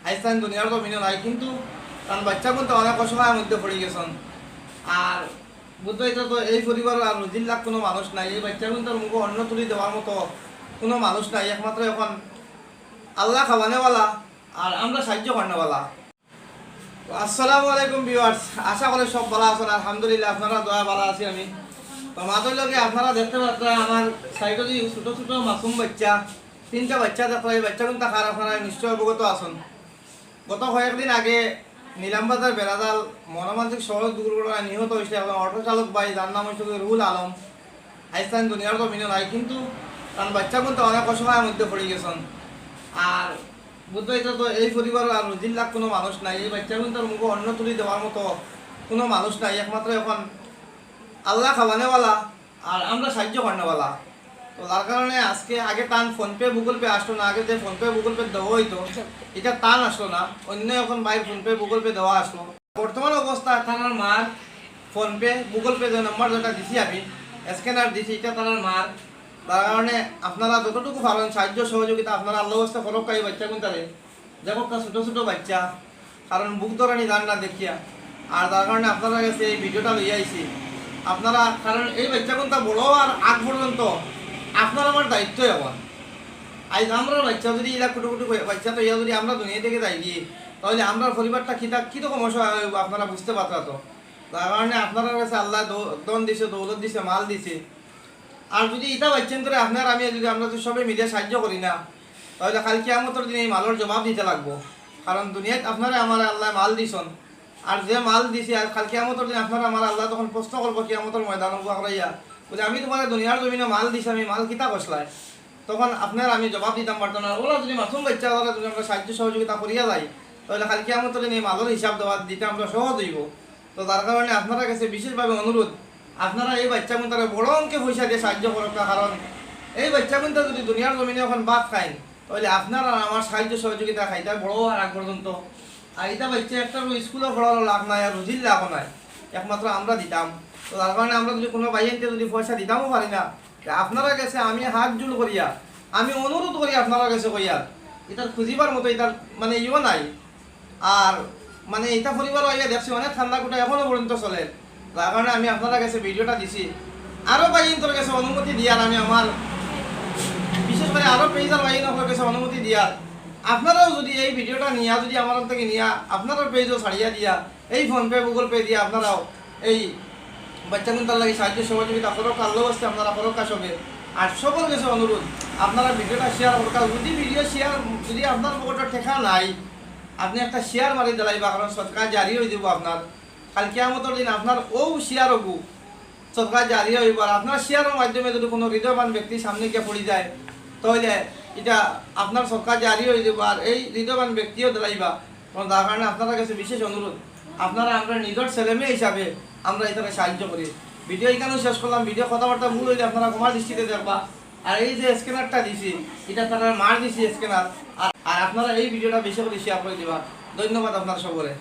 আইসলাম দুনিয়ার তো মিনে নাই, কিন্তু কারণ বাচ্চা কিন্তু অনেক অসহায়ের মধ্যে পড়ে গেছেন। আর বুঝতে তো এই পরিবার আর জিল্লার কোনো মানুষ নাই, এই বাচ্চা কিন্তু মুখে অন্ন তুলি দেওয়ার মতো কোনো মানুষ নাই, একমাত্র এখন আল্লাহ খাওয়ানেওয়ালা আর আমরা সাহায্য করানোওয়ালা। আসসালামু আলাইকুম ভিউয়ার্স, আশা করি সব ভালো আছেন। আলহামদুলিল্লাহ আপনারা দয়া ভালো আছি আমি। তো মাঝে লগে আপনারা দেখতে পাচ্ছেন আমার সাইডে যে ছোটো ছোটো মাসুম বাচ্চা, তিনটা বাচ্চা দেখো, এই বাচ্চা কিন্তু থাকার আপনারা নিশ্চয় অবগত আছেন। গত কয়েকদিন আগে নিলামবাজার বেড়াদাল মনোমানসিক সড়ক দুর্ঘটনায় নিহত হয়েছে এবং অটো চালক ভাই, যার নাম হয়েছে রুহুল আলম। আইসলাম দুনিয়ার তো মিনে নাই, কিন্তু কারণ বাচ্চা কিন্তু অনেক অসহায়ের মধ্যে পড়ে গেছেন। আর বুঝতে তো এই পরিবার আর জিল্লার কোনো মানুষ নাই, এই বাচ্চা কিন্তু মুখে অন্ন তুলি দেওয়ার মতো কোনো মানুষ নাই, একমাত্র এখন আল্লাহ খাওয়ানেওয়ালা আর আমরা সাহায্য করানোওয়ালা। তো তার কারণে আজকে আগে টান ফোনপে গুগল পে আসলো না, আগে যে ফোনপে গুগল পে দেওয়া হইতো এটা টান আসলো না, অন্য এখন বাইর ফোনপে গুগল পে দেওয়া আসলো। বর্তমান অবস্থা তার মার ফোনপে গুগল পে যে নাম্বার যেটা দিছি আমি স্ক্যানার দিছি, এটা তার মার। তার কারণে আপনারা যতটুকু পারেন সাহায্য সহযোগিতা আপনারা আল্লাহ ব্যবস্থা করক। এই বাচ্চা কোনটারে দেখো ছোটো ছোটো বাচ্চা, কারণ বুক ধরানি দান না দেখিয়া। আর তার কারণে আপনারা কাছে এই ভিডিওটা লইয়া আইছি আপনারা, কারণ এই বাচ্চা কোনটা বড় আর আগ পর্যন্ত আপনার আমার দায়িত্ব এখন। আজ আমরা বাচ্চা যদি এরা কুটু কুটু বাচ্চা তো ইয়া যদি আমরা দুনিয়া থেকে যাই গিয়ে, তাহলে আমরা পরিবারটা কীরকম অসহায় হইব আপনারা বুঝতে পারতা। তো তার কারণে আপনার কাছে আল্লাহ দন দিছে, দৌলত দিছে, মাল দিছে। আর যদি এটা বাচ্চেন করে আপনার আমি যদি আমরা তো সবাই মিলে সাহায্য করি না, তাহলে কাল কিয়ামতের দিন এই মালের জবাব দিতে লাগবো। কারণ দুনিয়াত আপনারা আমার আল্লাহ মাল দিছেন, আর যে মাল দিছে আর কাল কিয়ামতের দিন আপনারা আমার আল্লাহ তখন প্রশ্ন করবো কিয়ামতের ময়দান করাইয়া, বলে আমি তোমার দুনিয়ার জমিনে মাল দিছি, আমি মাল কিতা বসলাই, তখন আপনার আমি জবাব দিতাম পারতাম না। ওরা যদি মাসুম বাচ্চা ওরা যদি আমরা সাহায্য সহযোগিতা করিয়া যাই, তাহলে কাল কিয়ামতের দিন এই মালের হিসাব দেওয়া দিতে আমরা সহজ হইব। তো তার কারণে আপনারা কাছে বিশেষভাবে অনুরোধ, আপনারা এই বাচ্চা কোনটারে বড় অঙ্কে পয়সা দিয়ে সাহায্য করক। কারণ এই বাচ্চা কোনটা যদি দুনিয়ার জমিনে এখন বাদ খাইন, তাহলে আপনারা আমার সাহায্য সহযোগিতা খাইতে বড় আর আগ পর্যন্ত। আর এটা বাচ্চা একটা স্কুলে পড়ারও লাভ নাই আর রুজির লাভ নাই, একমাত্র আমরা দিতাম। তো তার কারণে আমরা যদি কোনো বাইনতে যদি পয়সা দিতামও পারি না, আপনারা কাছে আমি হাত জোড় করিয়া আমি অনুরোধ করি আপনারা কাছে কইয়া, এটার খুঁজিবার মতো এটার মানে ইও নাই। আর মানে এটা পরিবার হইয়া দেখছি অনেক ঠান্ডা কুটা এখনো পর্যন্ত চলে। তার কারণে আমি আপনারা কাছে ভিডিওটা দিছি, আরও বাইনটোর কাছে অনুমতি দিয়ার আমি আমার বিশেষ করে আরও পেজের বাইনর কাছে অনুমতি দিয়ার, আপনারাও যদি এই ভিডিওটা নিয়া যদি আমার থেকে নিয়া আপনারাও পেজও ছাড়িয়া দিয়া এই ফোনপে গুগল পে দিয়া আপনারাও এই বাচ্চা কোনটার লাগে সাহায্য সহযোগিতা করক। আল্লাহ আসতে আপনারা করক সবে। আর সকল কাছে অনুরোধ, আপনারা ভিডিওটা শেয়ার করক। যদি ভিডিও শেয়ার যদি আপনার পকেটে ঠেকা নাই, আপনি একটা শেয়ার মারি দিলাইবা, কারণ সদকা জারি হয়ে যাব আপনার। কাল কিয়ামতের দিন আপনার ও শেয়ার হবু সদকা জারি হইব। আর আপনার শেয়ারের মাধ্যমে যদি কোনো হৃদয়বান ব্যক্তি সামনে গিয়ে পড়ে যায়, তাহলে এটা আপনার সদকা জারি হয়ে যাব আর এই হৃদয়বান ব্যক্তিও দিলাইবা। তার কারণে আপনার কাছে বিশেষ অনুরোধ, আপনারা আমরা নিজের ছেলেমেয়ে হিসাবে আমরা এটাকে সাহায্য করি। ভিডিও এখানেও শেষ করলাম। ভিডিও কথাবার্তা ভুল হইলে আপনারা ক্ষমার দৃষ্টিতে দেখবা। আর এই যে স্ক্যানারটা দিছি এটা তারা মার দিছি স্ক্যানার। আর আপনারা এই ভিডিওটা বেশি করে শেয়ার করে দিবা। ধন্যবাদ আপনার সকলে।